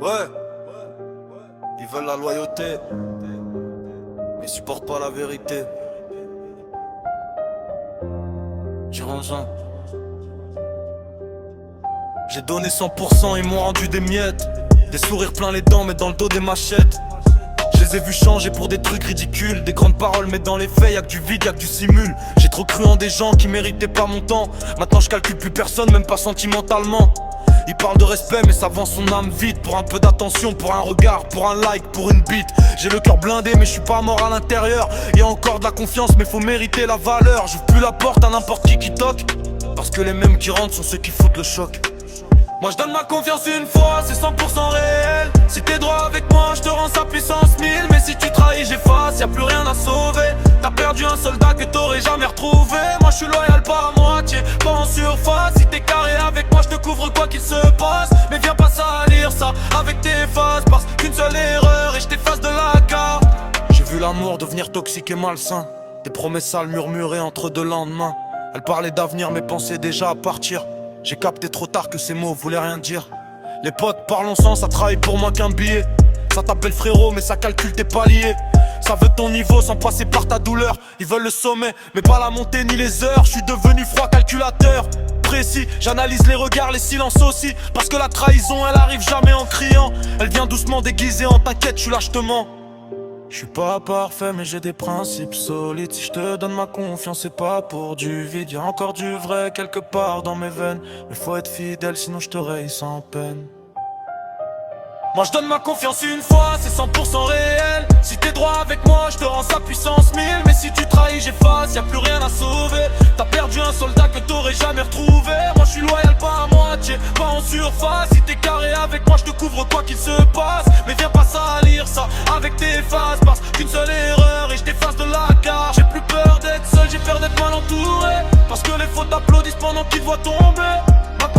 Ouais, ils veulent la loyauté, mais ils supportent pas la vérité. Dirons-en. J'ai donné 100%, ils m'ont rendu des miettes. Des sourires plein les dents, mais dans le dos des machettes. Je les ai vus changer pour des trucs ridicules. Des grandes paroles, mais dans les faits, y'a que du vide, y'a que du simul. J'ai trop cru en des gens qui méritaient pas mon temps. Maintenant je calcule plus personne, même pas sentimentalement. Ils parlent de respect mais ça vend son âme vite. Pour un peu d'attention, pour un regard, pour un like, pour une bite. J'ai le cœur blindé mais je suis pas mort à l'intérieur. Y'a encore de la confiance mais faut mériter la valeur. J'ouvre plus la porte à n'importe qui toque, parce que les mêmes qui rentrent sont ceux qui foutent le choc. Moi je donne ma confiance une fois, c'est 100% réel. Si t'es droit avec moi, je te rends sa puissance 1000. Mais si tu trahis, j'efface, y'a plus rien à sauver. T'as perdu un soldat que t'aurais jamais retrouvé. Moi je suis loyal pas à moitié, pas en surface. Si t'es carré avec moi, je te couvre quoi qu'il se passe. Mais viens pas salir ça avec tes phases, parce qu'une seule erreur et je t'efface de la carte. J'ai vu l'amour devenir toxique et malsain. Des promesses sales murmurées entre deux lendemains. Elle parlait d'avenir mais pensait déjà à partir. J'ai capté trop tard que ces mots voulaient rien dire. Les potes parlent ensemble, ça travaille pour moi qu'un billet. Ça t'appelle frérot mais ça calcule tes paliers. Ça veut ton niveau sans passer par ta douleur. Ils veulent le sommet mais pas la montée ni les heures. Je suis devenu froid calculateur, précis. J'analyse les regards, les silences aussi. Parce que la trahison elle arrive jamais en criant. Elle vient doucement déguisée en t'inquiète, je suis là je te mens. Je suis pas parfait mais j'ai des principes solides. Si je te donne ma confiance c'est pas pour du vide. Y'a encore du vrai quelque part dans mes veines. Mais faut être fidèle sinon je te raye sans peine. Moi je donne ma confiance une fois, c'est 100% réel. Si t'es droit avec moi, je te rends sa puissance 1000. Mais si tu trahis, j'efface, y'a plus rien à sauver. T'as perdu un soldat que t'aurais jamais retrouvé. Moi je suis loyal pas à moitié, pas en surface. Si t'es carré avec moi, je te couvre quoi qu'il se passe. Mais viens pas salir ça avec tes phases, parce qu'une seule erreur et je t'efface de la carte. J'ai plus peur d'être seul, j'ai peur d'être mal entouré, parce que les fautes t'applaudissent pendant qu'ils te voient tomber. Ma